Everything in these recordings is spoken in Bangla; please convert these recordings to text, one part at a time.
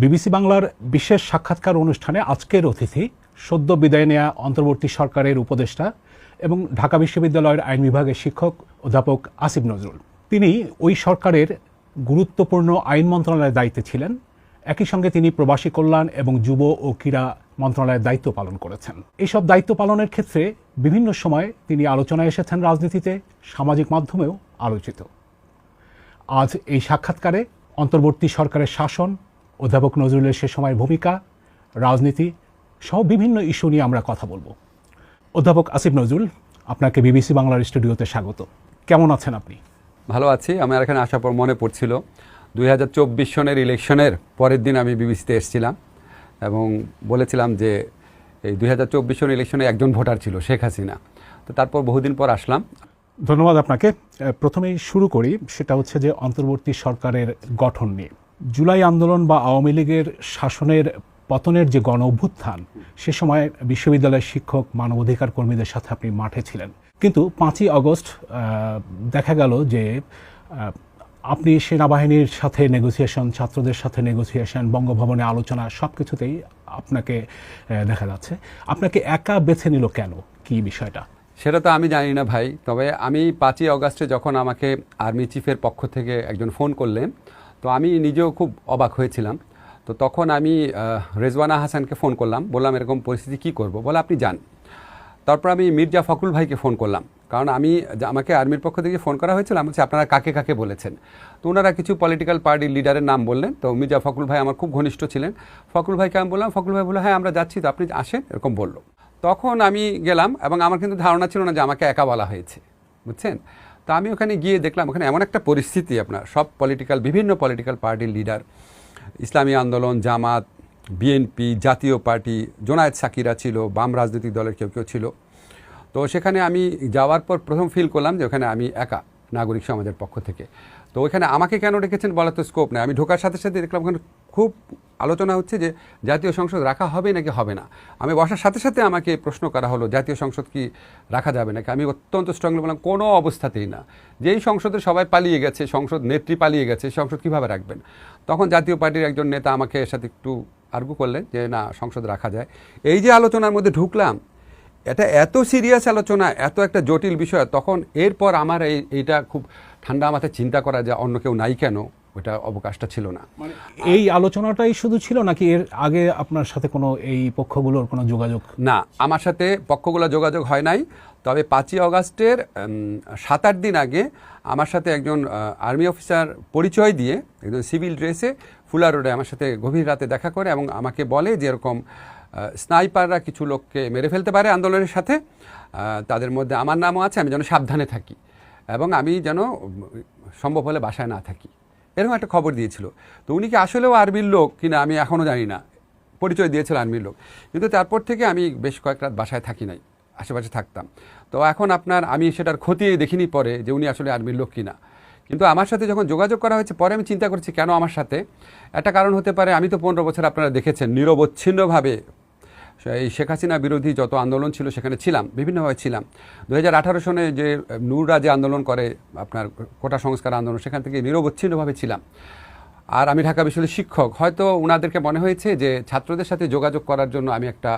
বিবিসি বাংলার বিশেষ সাক্ষাৎকার অনুষ্ঠানে আজকের অতিথি সদ্য বিদায় নেয়া অন্তর্বর্তী সরকারের উপদেষ্টা এবং ঢাকা বিশ্ববিদ্যালয়ের আইন বিভাগের শিক্ষক অধ্যাপক আসিফ নজরুল। তিনি ওই সরকারের গুরুত্বপূর্ণ আইন মন্ত্রণালয়ের দায়িত্বে ছিলেন। একই সঙ্গে তিনি প্রবাসী কল্যাণ এবং যুব ও ক্রীড়া মন্ত্রণালয়ের দায়িত্ব পালন করেছেন। এইসব দায়িত্ব পালনের ক্ষেত্রে বিভিন্ন সময় তিনি আলোচনায় এসেছেন, রাজনীতিতে, সামাজিক মাধ্যমেও আলোচিত। আজ এই সাক্ষাৎকারে অন্তর্বর্তী সরকারের শাসন, অধ্যাপক নজরুলের সে সময়ের ভূমিকা, রাজনীতি সহ বিভিন্ন ইস্যু নিয়ে আমরা কথা বলবো। অধ্যাপক আসিফ নজরুল, আপনাকে বিবিসি বাংলার স্টুডিওতে স্বাগত। কেমন আছেন আপনি? ভালো আছি। আমার এখানে আসার পর মনে পড়ছিল 2024 সনের ইলেকশনের পরের দিন আমি বিবিসিতে এসেছিলাম এবং বলেছিলাম যে এই 2024 সনের ইলেকশনে একজন ভোটার ছিল, শেখ হাসিনা। তো তারপর বহুদিন পর আসলাম। ধন্যবাদ আপনাকে। প্রথমেই শুরু করি, সেটা হচ্ছে যে অন্তর্বর্তী সরকারের গঠন নিয়ে। জুলাই আন্দোলন বা আওয়ামী লীগের শাসনের পতনের যে গণ অভ্যুত্থান, সে সময় বিশ্ববিদ্যালয়ের শিক্ষক, মানবাধিকার কর্মীদের সাথে আপনি মাঠে ছিলেন। কিন্তু 5ই আগস্ট দেখা গেল যে আপনি সেনাবাহিনীর সাথে নেগোসিয়েশন, ছাত্রদের সাথে নেগোসিয়েশন, বঙ্গভবনে আলোচনা, সব কিছুতেই আপনাকে দেখা যাচ্ছে। আপনাকে একা বেছে নিল কেন? কি বিষয়টা? সেটা তো আমি জানি না ভাই। তবে আমি 5ই আগস্টে যখন আমাকে আর্মি চিফের পক্ষ থেকে একজন ফোন করলেন, তো আমি নিজেও খুব অবাক হয়েছিলাম। তো তখন আমি রেজওয়ানা হাসানকে ফোন করলাম, বললাম এরকম পরিস্থিতি কী করব, বলে আপনি যান। তারপর আমি মির্জা ফখরুল ভাইকে ফোন করলাম, কারণ আমাকে আর্মির পক্ষ থেকে ফোন করা হয়েছিল। আমি বলছি আপনারা কাকে কাকে বলেছেন। তো ওনারা কিছু পলিটিক্যাল পার্টির লিডারের নাম বললেন। তো মির্জা ফখরুল ভাই আমার খুব ঘনিষ্ঠ ছিলেন। ফখরুল ভাইকে আমি বললাম, ফখরুল ভাই বললো হ্যাঁ আমরা যাচ্ছি, তো আপনি আসেন, এরকম বললো। তখন আমি গেলাম এবং আমার কিন্তু ধারণা ছিল না যে আমাকে একা বলা হয়েছে, বুঝছেন। তো আমি ওখানে গিয়ে দেখলাম ওখানে এমন একটা পরিস্থিতি, আপনার সব বিভিন্ন পলিটিক্যাল পার্টির লিডার, ইসলামী আন্দোলন, জামাত, বিএনপি, জাতীয় পার্টি, জোনায়েদ সাকিরা ছিল, বাম রাজনৈতিক দলের কেউ কেউ ছিল। তো সেখানে আমি যাওয়ার পর প্রথম ফিল করলাম যে ওখানে আমি একা, নাগরিক সমাজের পক্ষ থেকে। তো ওইখানে আমাকে কেন ডেকেছেন বলার তো স্কোপ নেই। আমি ঢোকার সাথে সাথে দেখলাম ওখানে খুব আলোচনা হচ্ছে যে জাতীয় সংসদ রাখা হবে নাকি হবে না। আমি বসার সাথে সাথে আমাকে প্রশ্ন করা হলো জাতীয় সংসদ কি রাখা যাবে নাকি। আমি অত্যন্ত স্ট্রংলি বললাম কোনো অবস্থাতেই না। যেই সংসদে সবাই পালিয়ে গেছে, সংসদ নেত্রী পালিয়ে গেছে, সংসদ কীভাবে রাখবেন। তখন জাতীয় পার্টির একজন নেতা আমাকে এর সাথে একটু আর্গু করলেন যে না, সংসদ রাখা যায়। এই যে আলোচনার মধ্যে ঢুকলাম, এটা এত সিরিয়াস আলোচনা, এত একটা জটিল বিষয়। তখন এরপর আমার এইটা খুব ঠান্ডা মাথায় চিন্তা করা যে অন্য কেউ নাই কেন, ওটা অবকাশটা ছিল না। এই আলোচনাটাই শুধু ছিল নাকি এর আগে আপনার সাথে কোনো এই পক্ষগুলোর কোনো যোগাযোগ? না, আমার সাথে পক্ষগুলো যোগাযোগ হয় নাই। তবে 5ই আগস্টের 7-8 দিন আগে আমার সাথে একজন আর্মি অফিসার পরিচয় দিয়ে, একজন সিভিল ড্রেসে ফুলা রোডে আমার সাথে গভীর রাতে দেখা করে এবং আমাকে বলে যে এরকম স্নাইপাররা কিছু লোককে মেরে ফেলতে পারে আন্দোলনের সাথে, তাদের মধ্যে আমার নামও আছে, আমি যেন সাবধানে থাকি এবং আমি যেন সম্ভব হলে বাসায় না থাকি, এরকম একটা খবর দিয়েছিল। তো উনি কি আসলেও আর্মির লোক কিনা আমি এখনও জানি না, পরিচয় দিয়েছিল আর্মির লোক। কিন্তু তারপর থেকে আমি বেশ কয়েক রাত বাসায় থাকি নাই, আশেপাশে থাকতাম। তো এখন আমি সেটার খতিয়ে দেখিনি পরে যে উনি আসলে আর্মির লোক কিনা। কিন্তু আমার সাথে যখন যোগাযোগ করা হয়েছে পরে আমি চিন্তা করছি কেন আমার সাথে। একটা কারণ হতে পারে, আমি তো 15 বছর আপনারা দেখেছেন নিরবচ্ছিন্নভাবে এই শেখ হাসিনা বিরোধী যত আন্দোলন ছিল সেখানে ছিলাম, বিভিন্নভাবে ছিলাম। 2018 সনে যে নূররা যে আন্দোলন করে, আপনার কোটা সংস্কার আন্দোলন, সেখান থেকে নিরবচ্ছিন্নভাবে ছিলাম। আর আমি ঢাকা বিশ্ববিদ্যালয়ের শিক্ষক, হয়তো ওনাদেরকে মনে হয়েছে যে ছাত্রদের সাথে যোগাযোগ করার জন্য আমি একটা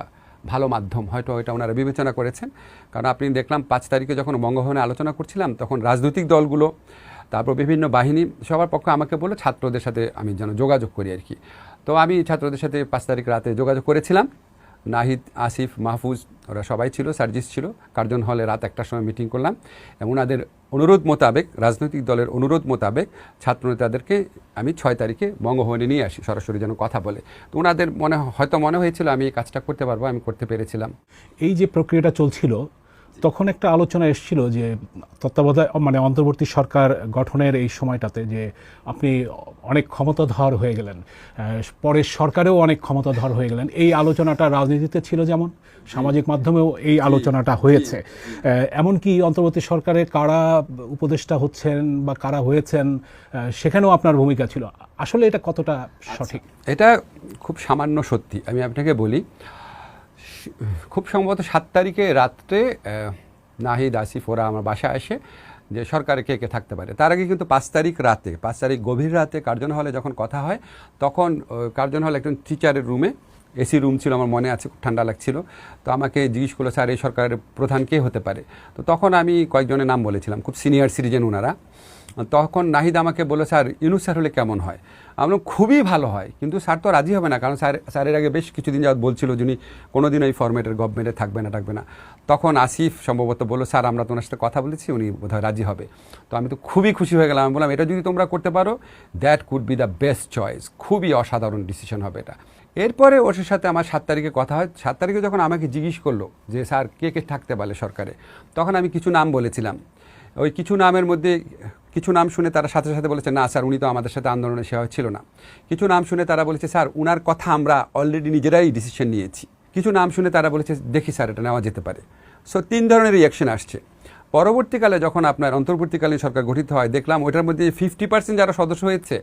ভালো মাধ্যম, হয়তো এটা ওনারা বিবেচনা করেছেন। কারণ আপনি দেখলাম 5 তারিখে যখন বঙ্গভবনে আলোচনা করছিলাম, তখন রাজনৈতিক দলগুলো, তারপর বিভিন্ন বাহিনী, সবার পক্ষে আমাকে বললো ছাত্রদের সাথে আমি যেন যোগাযোগ করি আর কি। তো আমি ছাত্রদের সাথে 5 তারিখ রাতে যোগাযোগ করেছিলাম। নাহিদ, আসিফ, মাহফুজ, ওরা সবাই ছিল, সার্জিস ছিল। কার্জন হলে রাত 1টার সময় মিটিং করলাম এবং ওনাদের অনুরোধ মোতাবেক, রাজনৈতিক দলের অনুরোধ মোতাবেক ছাত্রনেতাদেরকে আমি 6 তারিখে বঙ্গভবনে নিয়ে আসি, সরাসরি যেন কথা বলে। তো ওনাদের হয়তো মনে হয়েছিল আমি এই কাজটা করতে পারবো, আমি করতে পেরেছিলাম। এই যে প্রক্রিয়াটা চলছিল, তখন একটা আলোচনা এসেছিল যে তত্ত্বাবধায়ক অন্তর্বর্তী সরকার গঠনের এই সময়টাতে যে আপনি অনেক ক্ষমতাধর হয়ে গেলেন, পরের সরকারেও অনেক ক্ষমতাধর হয়ে গেলেন। এই আলোচনাটা রাজনীতিতে ছিল, যেমন সামাজিক মাধ্যমেও এই আলোচনাটা হয়েছে। এমনকি অন্তর্বর্তী সরকারে কারা উপদেষ্টা হচ্ছেন বা কারা হয়েছেন, সেখানেও আপনার ভূমিকা ছিল। আসলে এটা কতটা সঠিক? এটা খুব সামান্য সত্যি। আমি আপনাকে বলি, খুব সম্ভবত 7 তারিখে রাত্রে নাহিদ, আসিফ ওরা আমার বাসায় আসে যে সরকারে কে কে থাকতে পারে। তার আগে কিন্তু 5 তারিখ গভীর রাতে কার্জন হলে যখন কথা হয়, তখন কার্জন হলে একজন টিচারের রুমে, এসি রুম ছিল আমার মনে আছে, খুব ঠান্ডা লাগছিল। তো আমাকে জিজ্ঞেস করলো, স্যার এই সরকারের প্রধান কে হতে পারে? তো তখন আমি কয়েকজনের নাম বলেছিলাম, খুব সিনিয়র সিটিজেন ওনারা। তখন নাহিদ আমাকে বললো, স্যার ইউনূস স্যার হলে কেমন হয়? আমরা খুবই ভালো হয়, কিন্তু স্যার তো রাজি হবে না, কারণ স্যারের আগে বেশ কিছুদিন যাওয়ার বলছিল যিনি কোনোদিন ওই ফরম্যাটের গভর্নমেন্টে থাকবে না। তখন আসিফ সম্ভবত বললো, স্যার আমরা তো ওনার সাথে কথা বলেছি, উনি বোধহয় রাজি হবে। তো আমি তো খুবই খুশি হয়ে গেলাম। আমি বললাম, এটা যদি তোমরা করতে পারো, that could be the best choice, খুবই অসাধারণ ডিসিশন হবে এটা। এরপরে ওর সাথে আমার 7 তারিখে কথা হয়। 7 তারিখে যখন আমাকে জিজ্ঞেস করলো যে স্যার কে কে থাকতে পারে সরকারে, তখন আমি কিছু নাম বলেছিলাম। ওই কিছু নামের মধ্যে কিছু নাম শুনে তারা সাথে সাথে বলেছে, না স্যার উনি তো আমাদের সাথে আন্দোলনে সেবা ছিল না। কিছু নাম শুনে তারা বলেছে, স্যার উনার কথা আমরা অলরেডি নিজেরাই ডিসিশন নিয়েছি। কিছু নাম শুনে তারা বলেছে, দেখি স্যার এটা নেওয়া যেতে পারে। সো 3 ধরনের রিয়াকশন আসছে। পরবর্তীকালে যখন আপনার অন্তর্বর্তীকালীন সরকার গঠিত হয়, দেখলাম ওইটার মধ্যে 50% যারা সদস্য হয়েছে,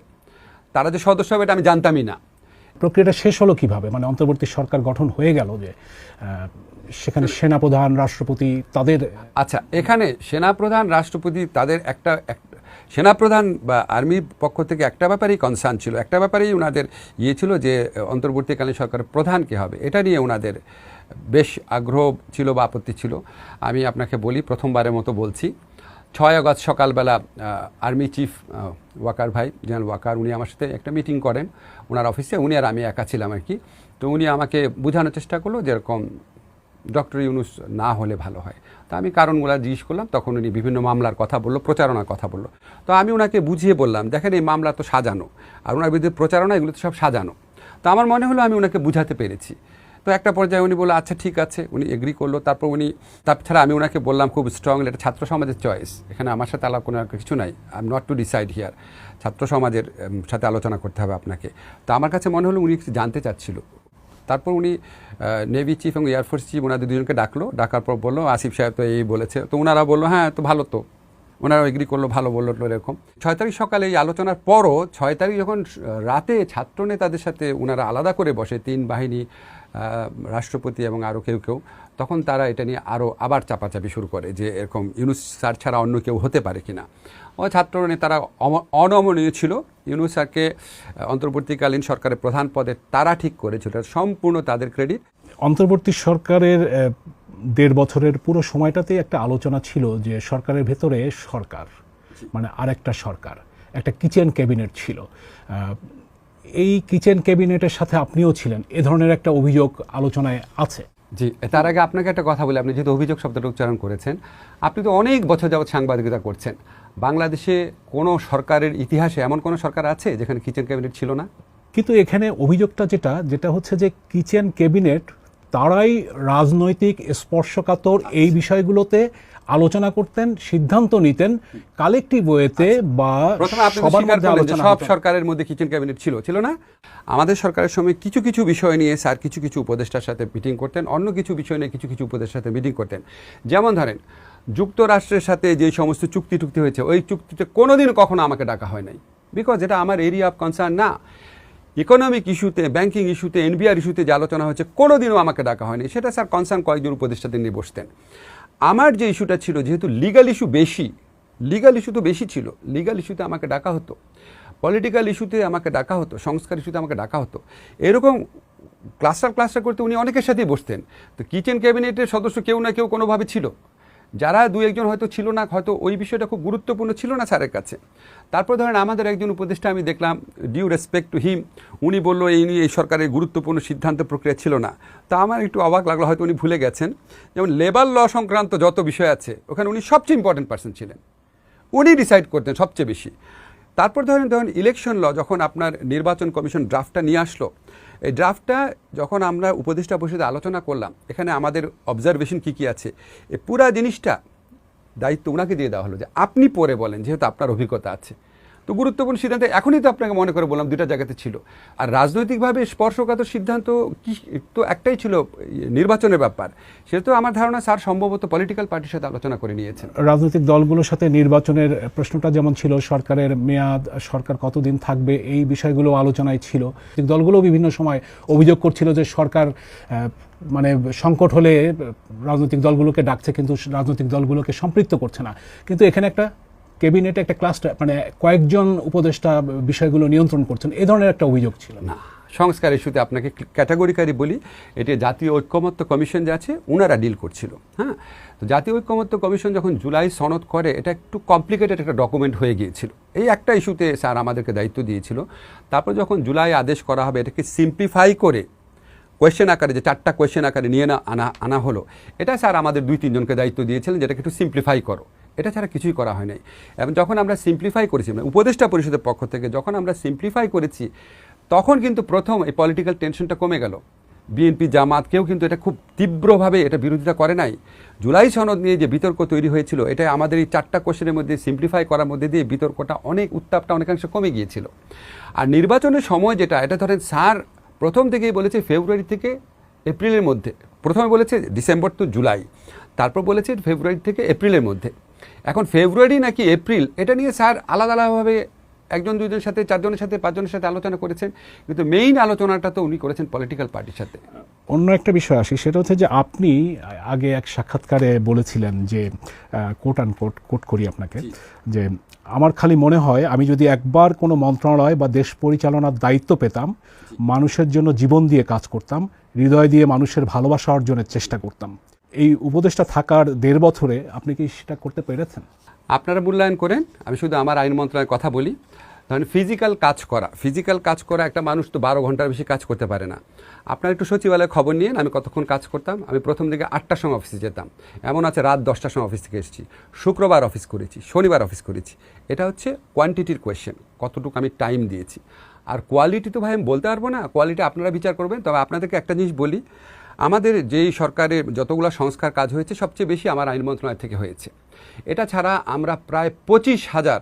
তারা যে সদস্য হবে এটা আমি জানতামই না। প্রক্রিয়াটা শেষ হলো কিভাবে? মানে অন্তর্বর্তী সরকার গঠন হয়ে গেল, যে সেখানে সেনাপ্রধান, রাষ্ট্রপতি তাদের, আচ্ছা, এখানে সেনাপ্রধান রাষ্ট্রপতি তাদের একটা সেনাপ্রধান বা আর্মির পক্ষ থেকে একটা ব্যাপারেই কনসার্ন ছিল, একটা ব্যাপারেই ওনাদের ছিল যে অন্তর্বর্তীকালীন সরকারের প্রধান কে হবে, এটা নিয়ে ওনাদের বেশ আগ্রহ ছিল বা আপত্তি ছিল। আমি আপনাকে বলি, প্রথমবারের মতো বলছি, 6 আগস্ট সকালবেলা আর্মি চিফ ওয়াকার ভাই, জেনারেল ওয়াকার, উনি আমার সাথে একটা মিটিং করেন ওনার অফিসে। উনি আর আমি একা ছিলাম আর কি। তো উনি আমাকে বোঝানোর চেষ্টা করলো যেরকম ডক্টর ইউনূস না হলে ভালো হয়। তা আমি কারণগুলো জিজ্ঞেস করলাম। তখন উনি বিভিন্ন মামলার কথা বললো, প্রচারণার কথা বললো। তো আমি ওনাকে বুঝিয়ে বললাম, দেখেন এই মামলা তো সাজানো, আর ওনার বিরুদ্ধে প্রচারণা, এগুলো তো সব সাজানো। তো আমার মনে হলো আমি ওনাকে বুঝাতে পেরেছি। তো একটা পর্যায়ে উনি বললো, আচ্ছা ঠিক আছে, উনি এগ্রি করলো। তারপর তাছাড়া আমি ওনাকে বললাম খুব স্ট্রংলি, এটা ছাত্র সমাজের চয়েস, এখানে আমার সাথে আলাপ কোনো কিছু নাই, I am not to decide here, ছাত্র সমাজের সাথে আলোচনা করতে হবে আপনাকে। তো আমার কাছে মনে হলো উনি জানতে চাচ্ছিল। তারপর উনি নেভি চিফ এবং এয়ারফোর্স চিফ ওনাদের দুজনকে ডাকার পর বললো, আসিফ সাহেব তো এই বলেছে। তো ওনারা বললো, হ্যাঁ তো ভালো, তো ওনারা এগ্রি করলো, ভালো বললো এরকম। 6 তারিখ সকালে এই আলোচনার পরও 6 তারিখ যখন রাতে ছাত্র নেতাদের সাথে ওনারা আলাদা করে বসে, 3 বাহিনী, রাষ্ট্রপতি এবং আরও কেউ, তখন তারা এটা নিয়ে আবার চাপাচাপি শুরু করে যে এরকম ইউনূস স্যার ছাড়া অন্য কেউ হতে পারে কিনা। ও ছাত্র নেতারা অনমনীয় ছিল। ইউনূস স্যারকে অন্তর্বর্তীকালীন সরকারের প্রধান পদে তারা ঠিক করেছিল, সম্পূর্ণ তাদের ক্রেডিট। অন্তর্বর্তী সরকারের 1.5 বছরের পুরো সময়টাতেই একটা আলোচনা ছিল যে সরকারের ভেতরে সরকার মানে আরেকটা সরকার, একটা কিচেন ক্যাবিনেট ছিল। এই কিচেন ক্যাবিনেটের সাথে আপনিও ছিলেন, এ ধরনের একটা অভিযোগ আলোচনায় আছে। জি, তার আগে আপনাকে একটা কথা বলি, আপনি যেহেতু অভিযোগ শব্দটা উচ্চারণ করেছেন, আপনি তো অনেক বছর যাবৎ সাংবাদিকতা করছেন। বাংলাদেশে কোনো সরকারের ইতিহাসে এমন কোনো সরকার আছে যেখানে কিচেন ক্যাবিনেট ছিল না? কিন্তু এখানে অভিযোগটা যেটা হচ্ছে যে কিচেন ক্যাবিনেট তারাই রাজনৈতিক স্পর্শকাতর এই বিষয়গুলোতে আলোচনা করতেন, সিদ্ধান্ত নিতেন কালেকটিভ ওয়েতে বা প্রথমে আপনি সবার স্বীকার মধ্যে করলেন যে আলোচনা সব হতো। সরকারের মধ্যে কিচেন ক্যাবিনেট ছিল না। আমাদের সরকারের সময় কিছু বিষয় নিয়ে স্যার কিছু উপদেষ্টার সাথে মিটিং করতেন, অন্য কিছু বিষয় নিয়ে কিছু উপদেষ্টার সাথে মিটিং করতেন। যেমন ধরেন, যুক্তরাষ্ট্রের সাথে যে সমস্ত চুক্তি হয়েছে, ওই চুক্তিতে কোনোদিনও কখনো আমাকে ডাকা হয় নাই, বিকজ এটা আমার এরিয়া অফ কনসার্ন না। ইকোনমিক ইস্যুতে, ব্যাংকিং ইস্যুতে, এনবিআর ইস্যুতে যে আলোচনা হয়েছে, কোনোদিনও আমাকে ডাকা হয়নি। সেটা স্যার কনসার্ন কয়েকজন উপদেষ্টাদের নিয়ে বসতেন। আমার যে ইস্যুটা ছিল, যেহেতু লিগাল ইস্যু তো বেশি ছিল, লিগাল ইস্যুতে আমাকে ডাকা হতো, পলিটিক্যাল ইস্যুতে আমাকে ডাকা হতো, সংস্কার ইস্যুতে আমাকে ডাকা হতো। এরকম ক্লাস্টার করতে উনি অনেকের সাথেই বসতেন। তো কিচেন ক্যাবিনেটের সদস্য কেউ না কেউ কোনোভাবে ছিল। যারা 2-1 হয়তো ছিল না, হয়তো ওই বিষয়টা খুব গুরুত্বপূর্ণ ছিল না স্যারের কাছে। তারপর ধরেন আমাদের একজন উপদেষ্টা আমি দেখলাম, ডিউ রেসপেক্ট টু হিম, উনি বললো এই নিয়ে এই সরকারের গুরুত্বপূর্ণ সিদ্ধান্ত প্রক্রিয়া ছিল না। তা আমার একটু অবাক লাগলো, হয়তো উনি ভুলে গেছেন, যেমন লেবার ল সংক্রান্ত যত বিষয় আছে ওখানে উনি সবচেয়ে ইম্পর্টেন্ট পার্সন ছিলেন, উনি ডিসাইড করতেন সবচেয়ে বেশি। তারপর ধরেন ইলেকশন ল, যখন আপনার নির্বাচন কমিশন ড্রাফটটা নিয়ে আসলো, এই ড্রাফটটা যখন আমরা উপদেষ্টা পরিষদে আলোচনা করলাম, এখানে আমাদের অবজারভেশন কী আছে, এই পুরা জিনিসটা দায়িত্ব ওনাকে দিয়ে দেওয়া হলো যে আপনি পরে বলেন, যেহেতু আপনার অভিজ্ঞতা আছে। তো গুরুত্বপূর্ণ সিদ্ধান্ত এখনই তো আপনাকে মনে করে বললাম 2টা জায়গাতে ছিল। আর রাজনৈতিকভাবে স্পর্শকাতর সিদ্ধান্ত কি তো একটাই ছিল, নির্বাচনের ব্যাপার। সেটা তো আমার ধারণা স্যার সম্ভবত পলিটিক্যাল পার্টির সাথে আলোচনা করে নিয়েছেন। রাজনৈতিক দলগুলোর সাথে নির্বাচনের প্রশ্নটা যেমন ছিল, সরকারের মেয়াদ, সরকার কতদিন থাকবে, এই বিষয়গুলো আলোচনায় ছিল। দলগুলো বিভিন্ন সময় অভিযোগ করছিল যে সরকার মানে সংকট হলে রাজনৈতিক দলগুলোকে ডাকছে কিন্তু রাজনৈতিক দলগুলোকে সম্পৃক্ত করছে না, কিন্তু এখানে একটা ক্যাবিনেটে একটা ক্লাস্টার মানে কয়েকজন উপদেষ্টা বিষয়গুলো নিয়ন্ত্রণ করছেন, এই ধরনের একটা অভিযোগ ছিল না। সংস্কার ইস্যুতে আপনাকে ক্যাটাগরিক্যালি বলি, এটি জাতীয় ঐক্যমত্য কমিশন যে আছে ওনারা ডিল করছিল। হ্যাঁ, তো জাতীয় ঐক্যমত্য কমিশন যখন জুলাই সনদ করে, এটা একটু কমপ্লিকেটেড একটা ডকুমেন্ট হয়ে গিয়েছিল। এই একটা ইস্যুতে স্যার আমাদেরকে দায়িত্ব দিয়েছিল। তারপর যখন জুলাই আদেশ করা হবে, এটাকে সিম্পলিফাই করে কোয়েশ্চেন আকারে, যে 4টা কোয়েশ্চেন আকারে নিয়ে আনা হলো, এটা স্যার আমাদের 2-3 জনকে দায়িত্ব দিয়েছিলেন যেটাকে একটু সিম্পলিফাই করো। এটা ছাড়া কিছুই করা হয় নাই। এবং যখন আমরা সিম্পলিফাই করেছি, মানে উপদেষ্টা পরিষদের পক্ষ থেকে যখন আমরা সিম্পলিফাই করেছি, তখন কিন্তু প্রথম এই পলিটিক্যাল টেনশনটা কমে গেল। বিএনপি, জামাত কেউ কিন্তু এটা খুব তীব্রভাবে এটা বিরোধিতা করে নাই। জুলাই সনদ নিয়ে যে বিতর্ক তৈরি হয়েছিল, এটা আমাদের এই 4টা কোশ্চেনের মধ্যে সিম্পলিফাই করার মধ্যে দিয়ে বিতর্কটা উত্তাপটা অনেকাংশে কমে গিয়েছিল। আর নির্বাচনের সময় যেটা, এটা ধরেন স্যার প্রথম থেকেই বলেছে ফেব্রুয়ারি থেকে এপ্রিলের মধ্যে, প্রথমে বলেছে ডিসেম্বর টু জুলাই, তারপর বলেছে ফেব্রুয়ারি থেকে এপ্রিলের মধ্যে। এখন ফেব্রুয়ারি নাকি এপ্রিল, এটা নিয়ে স্যার আলাদা আলাদাভাবে 1-2জনের সাথে, 4জনের সাথে, 5জনের সাথে আলোচনা করেছেন, কিন্তু মেইন আলোচনাটা তো উনি করেছেন পলিটিক্যাল পার্টির সাথে। অন্য একটা বিষয় আসি, সেটা হচ্ছে যে আপনি আগে এক সাক্ষাৎকারে বলেছিলেন যে কোট করি আপনাকে, যে আমার খালি মনে হয় আমি যদি একবার কোনো মন্ত্রণালয় বা দেশ পরিচালনার দায়িত্ব পেতাম, মানুষের জন্য জীবন দিয়ে কাজ করতাম, হৃদয় দিয়ে মানুষের ভালোবাসা অর্জনের চেষ্টা করতাম। এই উপদেশটা থাকার 1.5 বছরে আপনি কি সেটা করতে পেরেছেন? আপনারা মূল্যায়ন করেন, আমি শুধু আমার আইন মন্ত্রণালয়ের কথা বলি। ধরেন ফিজিক্যাল কাজ করা একটা মানুষ তো 12 ঘন্টার বেশি কাজ করতে পারে না। আপনার একটু সচিবালয়ের খবর নিয়ে আমি কতক্ষণ কাজ করতাম। আমি প্রথম দিকে 8টার সময় অফিসে যেতাম, এমন আছে রাত 10টার সময় অফিস থেকে এসেছি, শুক্রবার অফিস করেছি, শনিবার অফিস করেছি। এটা হচ্ছে কোয়ান্টিটির কোয়েশ্চেন, কতটুকু আমি টাইম দিয়েছি। আর কোয়ালিটি তো ভাই আমি বলতে পারবো না, কোয়ালিটি আপনারা বিচার করবেন। তবে আপনাদেরকে একটা জিনিস বলি, আমাদের যেই সরকারের যতগুলো সংস্কার কাজ হয়েছে, সবচেয়ে বেশি আমার আইন মন্ত্রণালয় থেকে হয়েছে। এটা ছাড়া আমরা প্রায় 25,000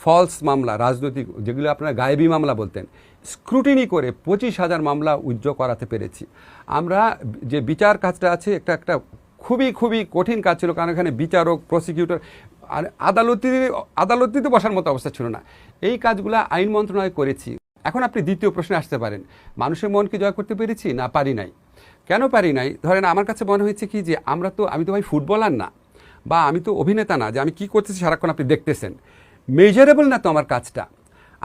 ফলস মামলা, রাজনৈতিক যেগুলো আপনারা গায়েবী মামলা বলতেন, স্ক্রুটিনি করে 25,000 মামলা উজ্জ্ব করাতে পেরেছি। আমরা যে বিচার কাজটা আছে, একটা খুবই খুবই কঠিন কাজ ছিল, কারণ এখানে বিচারক, প্রসিকিউটর আর আদালতে বসার মতো অবস্থা ছিল না। এই কাজগুলো আইন মন্ত্রণালয় করেছি। এখন আপনি দ্বিতীয় প্রশ্নে আসতে পারেন, মানুষের মনকে জয় করতে পেরেছি না পারি নাই? কেন পারি নাই? ধরেন আমার কাছে মনে হয়েছে কি যে আমি তো ভাই ফুটবলার না, বা আমি তো অভিনেতা না যে আমি কি করতেছি সারাক্ষণ আপনি দেখতেছেন। মেজারেবল না তো আমার কাজটা।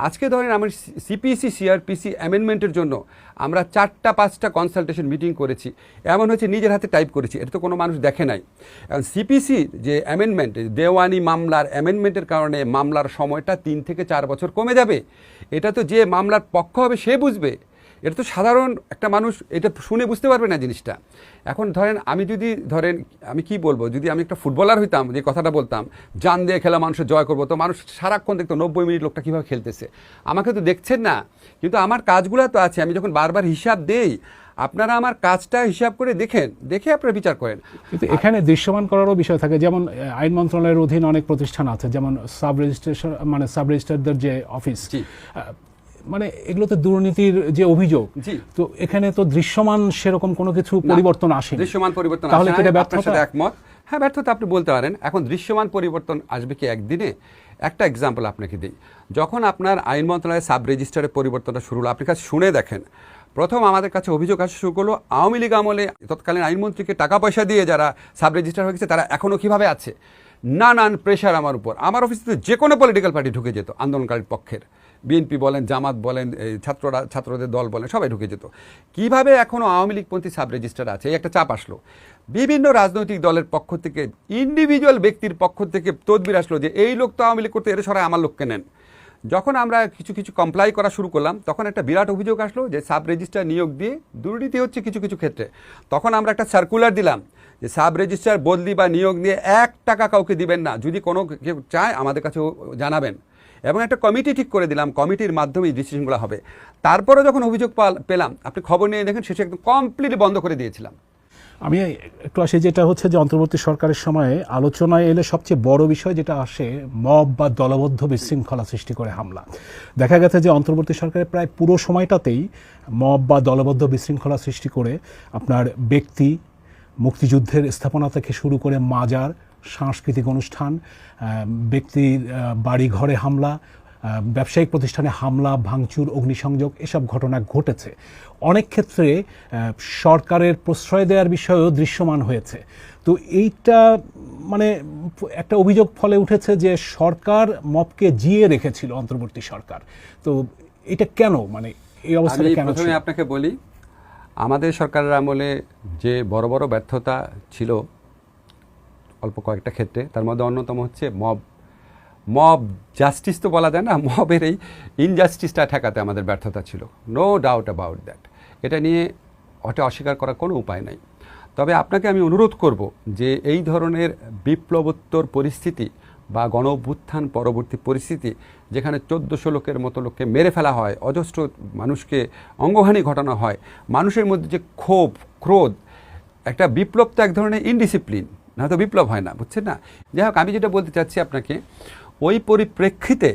আজকে ধরেন আমার সিপিসি, সিআরপিসি অ্যামেন্ডমেন্টের জন্য আমরা 4টা-5টা কনসালটেশন মিটিং করেছি, এমন হয়েছে নিজের হাতে টাইপ করেছি, এটা তো কোনো মানুষ দেখে নাই। এখন সিপিসি যে অ্যামেন্ডমেন্ট, দেওয়ানি মামলার অ্যামেন্ডমেন্টের কারণে মামলার সময়টা 3 থেকে 4 বছর কমে যাবে। এটা তো যে মামলার পক্ষ হবে সে বুঝবে, এটা তো সাধারণ একটা মানুষ এটা শুনে বুঝতে পারবে না জিনিসটা। এখন ধরেন আমি কি বলবো, যদি আমি একটা ফুটবলার হইতাম, যে কথাটা বলতাম জান দিয়ে খেলা মানুষের জয় করবো, তো মানুষ সারাক্ষণ দেখতো 90 মিনিট লোকটা কীভাবে খেলতেছে। আমাকে তো দেখছেন না, কিন্তু আমার কাজগুলো তো আছে। আমি যখন বারবার হিসাব দেই, আপনারা আমার কাজটা হিসাব করে দেখে আপনারা বিচার করেন। কিন্তু এখানে দৃশ্যমান করারও বিষয় থাকে, যেমন আইন মন্ত্রণালয়ের অধীন অনেক প্রতিষ্ঠান আছে, যেমন সাব রেজিস্ট্রারদের যে অফিস, মানে এগুলোতে দুর্নীতির যে অভিযোগ, তো এখানে তো দৃশ্যমান সেরকম কোনো কিছু পরিবর্তন আসে, দৃশ্যমান পরিবর্তন তাহলে আসে না। আপনার সাথে একমত। হ্যাঁ, ব্যর্থতা আপনি বলতে পারেন। এখন দৃশ্যমান পরিবর্তন আসবে কি একদিনে? একটা এক্সাম্পল আপনাকে দিই। যখন আপনার আইন মন্ত্রণালয়ের সাব রেজিস্ট্রারের পরিবর্তনটা শুরু হলো, আপনি কাছে শুনে দেখেন, প্রথম আমাদের কাছে অভিযোগ আসা শুরু করলো আওয়ামী লীগ আমলে তৎকালীন আইনমন্ত্রীকে টাকা পয়সা দিয়ে যারা সাব রেজিস্ট্রার হয়ে গেছে তারা এখনও কীভাবে আছে। নানান প্রেশার আমার উপর। আমার অফিসে যে কোনো পলিটিক্যাল পার্টি ঢুকে যেত, আন্দোলনকারীর পক্ষের, বিএনপি বলেন, জামাত বলেন, ছাত্রদের দল বলেন, সবাই ঢুকে যেত। কিভাবে এখনও আওয়ামী লীগপন্থী সাব রেজিস্ট্রার আছে, এই একটা চাপ আসলো। বিভিন্ন রাজনৈতিক দলের পক্ষ থেকে, ইন্ডিভিজুয়াল ব্যক্তির পক্ষ থেকে তদবির আসলো যে এই লোক তো আওয়ামী লীগ করতে, এর সরাই আমার লোককে নেন। যখন আমরা কিছু কমপ্লাই করা শুরু করলাম, তখন একটা বিরাট অভিযোগ আসলো যে সাব রেজিস্ট্রার নিয়োগ দিয়ে দুর্নীতি হচ্ছে কিছু ক্ষেত্রে। তখন আমরা একটা সার্কুলার দিলাম যে সাব রেজিস্ট্রার বদলি বা নিয়োগ নিয়ে 1 টাকা কাউকে দিবেন না, যদি কোনো কেউ চায় আমাদের কাছে জানাবেন। এবং একটা কমিটি ঠিক করে দিলাম, কমিটির মাধ্যমে এই ডিসিশনগুলো হবে। তারপরে যখন অভিযোগ পেলাম, আপনি খবর নিয়ে দেখেন, শেষে একদম কমপ্লিটলি বন্ধ করে দিয়েছিলাম। আমি একটু আসি, যেটা হচ্ছে যে অন্তর্বর্তী সরকারের সময়ে আলোচনায় এলে সবচেয়ে বড় বিষয় যেটা আসে, মব বা দলবদ্ধ বিশৃঙ্খলা সৃষ্টি করে হামলা। দেখা গেছে যে অন্তর্বর্তী সরকারের প্রায় পুরো সময়টাতেই মব বা দলবদ্ধ বিশৃঙ্খলা সৃষ্টি করে আপনার ব্যক্তি, মুক্তিযুদ্ধের স্থাপনা থেকে শুরু করে মাজার, সাংস্কৃতিক অনুষ্ঠান, ব্যক্তির বাড়ি ঘরে হামলা, ব্যবসায়িক প্রতিষ্ঠানে হামলা, ভাঙচুর, অগ্নিসংযোগ এসব ঘটনা ঘটেছে। অনেক ক্ষেত্রে সরকারের প্রশ্রয় দেওয়ার বিষয়েও দৃশ্যমান হয়েছে। তো এইটা মানে একটা অভিযোগ ফলে উঠেছে যে সরকার মবকে জিয়ে রেখেছিল, অন্তর্বর্তী সরকার। তো এটা কেন, মানে এই অবস্থাটা কেন ছিল? প্রথমে আপনাকে বলি, আমাদের সরকারের আমলে যে বড় বড় ব্যর্থতা ছিল অল্প কয়েকটা ক্ষেত্রে, তার মধ্যে অন্যতম হচ্ছে মব জাস্টিস তো বলা যায় না, মবের এই ইনজাস্টিসটা ঠেকাতে আমাদের ব্যর্থতা ছিল। No doubt about that. এটা নিয়ে অস্বীকার করার কোনো উপায় নাই। তবে আপনাকে আমি অনুরোধ করব যে এই ধরনের বিপ্লবোত্তর পরিস্থিতি বা গণ অভ্যুত্থান পরবর্তী পরিস্থিতি, যেখানে 1400 লোকের মতো লোককে মেরে ফেলা হয়, অজস্র মানুষকে অঙ্গহানি ঘটানো হয়, মানুষের মধ্যে যে ক্ষোভ, ক্রোধ, একটা বিপ্লব তো এক ধরনের ইনডিসিপ্লিন, না তো বিপ্লব হয় না, বুঝছেন না? যাই হোক, আমি যেটা বলতে চাচ্ছি আপনাকে, ওই পরিপ্রেক্ষিতে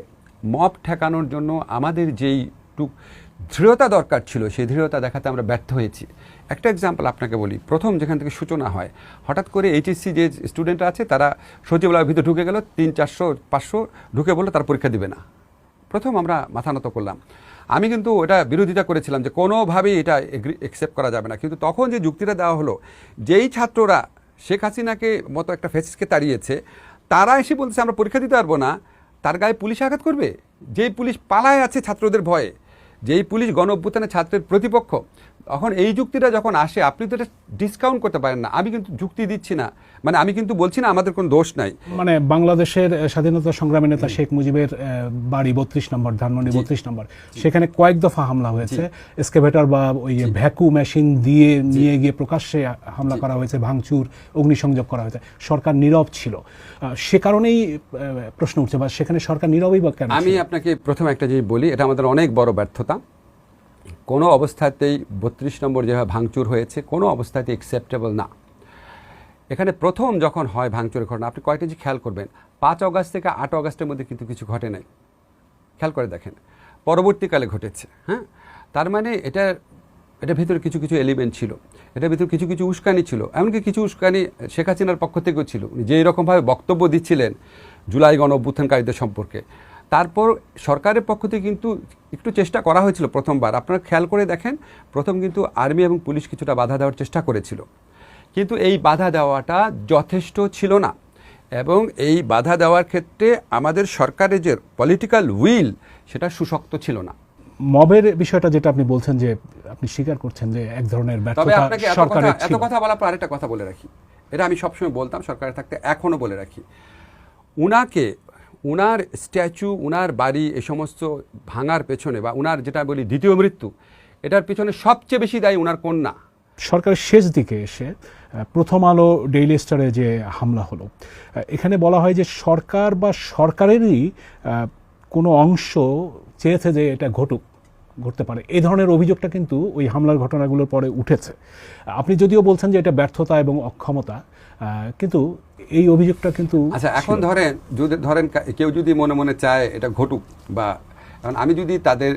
মব ঠেকানোর জন্য আমাদের যেই দৃঢ়তা দরকার ছিল, সেই দৃঢ়তা দেখাতে আমরা ব্যর্থ হয়েছি। একটা এক্সাম্পল আপনাকে বলি। প্রথম যেখান থেকে সূচনা হয়, হঠাৎ করে এইচএসসি যে স্টুডেন্টরা আছে তারা সচিবালয়ের ভিতরে ঢুকে গেল, 300-400 ঢুকে বললো তারা পরীক্ষা দিবে না। প্রথম আমরা মাথা নত করলাম। আমি কিন্তু এটা বিরোধিতা করেছিলাম যে কোনোভাবেই এটা অ্যাকসেপ্ট করা যাবে না। কিন্তু তখন যে যুক্তিটা দেওয়া হলো, যেই ছাত্ররা শেখ হাসিনাকে মতো একটা ফেসিস্টকে তাড়িয়েছে, তারা এসে বলছে আমরা পরীক্ষা দিতে পারবো না, তার গায়ে পুলিশ আঘাত করবে। যেই পুলিশ পালায় আছে ছাত্রদের ভয়ে, যেই পুলিশ গণ অভ্যুত্থানে ছাত্রের প্রতিপক্ষ, তখন এই যুক্তিটা যখন আসে, আপনি তো এটা ডিসকাউন্ট করতে পারেন না। আমি কিন্তু যুক্তি দিচ্ছি না, মানে আমি কিন্তু বলছি না আমাদের কোনো দোষ নাই। মানে বাংলাদেশের স্বাধীনতা সংগ্রামী নেতা শেখ মুজিবের বাড়ি 32 নম্বর, ধানমন্ডি 32 নম্বর, সেখানে কয়েক দফা হামলা হয়েছে। এক্সকেভেটর বা ওই ভ্যাকু মেশিন দিয়ে নিয়ে গিয়ে প্রকাশ্যে হামলা করা হয়েছে, ভাঙচুর, অগ্নিসংযোগ করা হয়েছে। সরকার নীরব ছিল, সে কারণেই প্রশ্ন উঠছে, বা সেখানে সরকার নীরবই বা কেন? আমি আপনাকে প্রথমে একটা জিনিস বলি, এটা আমাদের অনেক বড় ব্যর্থতা। কোনো অবস্থাতেই 32 নম্বর যেভাবে ভাঙচুর হয়েছে, কোনো অবস্থাতেই অ্যাকসেপ্টেবল না। এখানে প্রথম যখন হয় ভাঙচুরের ঘটনা, আপনি কয়েকটা জিনিস খেয়াল করবেন। 5 অগাস্ট থেকে 8 অগাস্টের মধ্যে কিন্তু কিছু ঘটে নাই, খেয়াল করে দেখেন, পরবর্তীকালে ঘটেছে। হ্যাঁ, তার মানে এটার ভিতরে কিছু কিছু এলিমেন্ট ছিল, এটার ভিতরে কিছু কিছু উস্কানি ছিল। এমনকি কিছু উস্কানি শেখ হাসিনার পক্ষ থেকেও ছিল, উনি যে এরকমভাবে বক্তব্য দিচ্ছিলেন জুলাই গণ অভ্যুত্থানকারীদের সম্পর্কে। তারপর সরকারের পক্ষ থেকে কিন্তু একটু চেষ্টা করা হয়েছিল প্রথমবার। আপনারা খেয়াল করে দেখেন, প্রথম কিন্তু আর্মি এবং পুলিশ কিছুটা বাধা দেওয়ার চেষ্টা করেছিল, কিন্তু এই বাধা দেওয়াটা যথেষ্ট ছিল না। এবং এই বাধা দেওয়ার ক্ষেত্রে আমাদের সরকারের যে পলিটিক্যাল উইল, সেটা সুশক্ত ছিল না। মবের বিষয়টা যেটা আপনি বলছেন, যে আপনি স্বীকার করছেন যে এক ধরনের তবে ব্যর্থতা আপনাকে সরকারের এত ছিল। কথা বলার পর আরেকটা কথা বলে রাখি, এটা আমি সবসময় বলতাম সরকারে থাকতে, এখনও বলে রাখি। উনার স্ট্যাচু, উনার বাড়ি, এই সমস্ত ভাঙার পেছনে, বা উনার যেটা বলি দ্বিতীয় মৃত্যু, এটার পেছনে সবচেয়ে বেশি দায়ী উনার কন্যা। সরকারের শেষ দিকে এসে প্রথম আলো ডেইলি স্টারে যে হামলা হলো, এখানে বলা হয় যে সরকার বা সরকারেরই কোনো অংশ চেয়েছে যে এটা ঘটতে পারে। এই ধরনের অভিযোগটা কিন্তু ওই হামলার ঘটনাগুলোর পরে উঠেছে। আপনি যদিও বলছেন যে এটা ব্যর্থতা এবং অক্ষমতা, কিন্তু এই অভিযোগটা কিন্তু আচ্ছা, এখন ধরেন কেউ যদি মনে মনে চায় এটা ঘটুক, বা এখন আমি যদি তাদের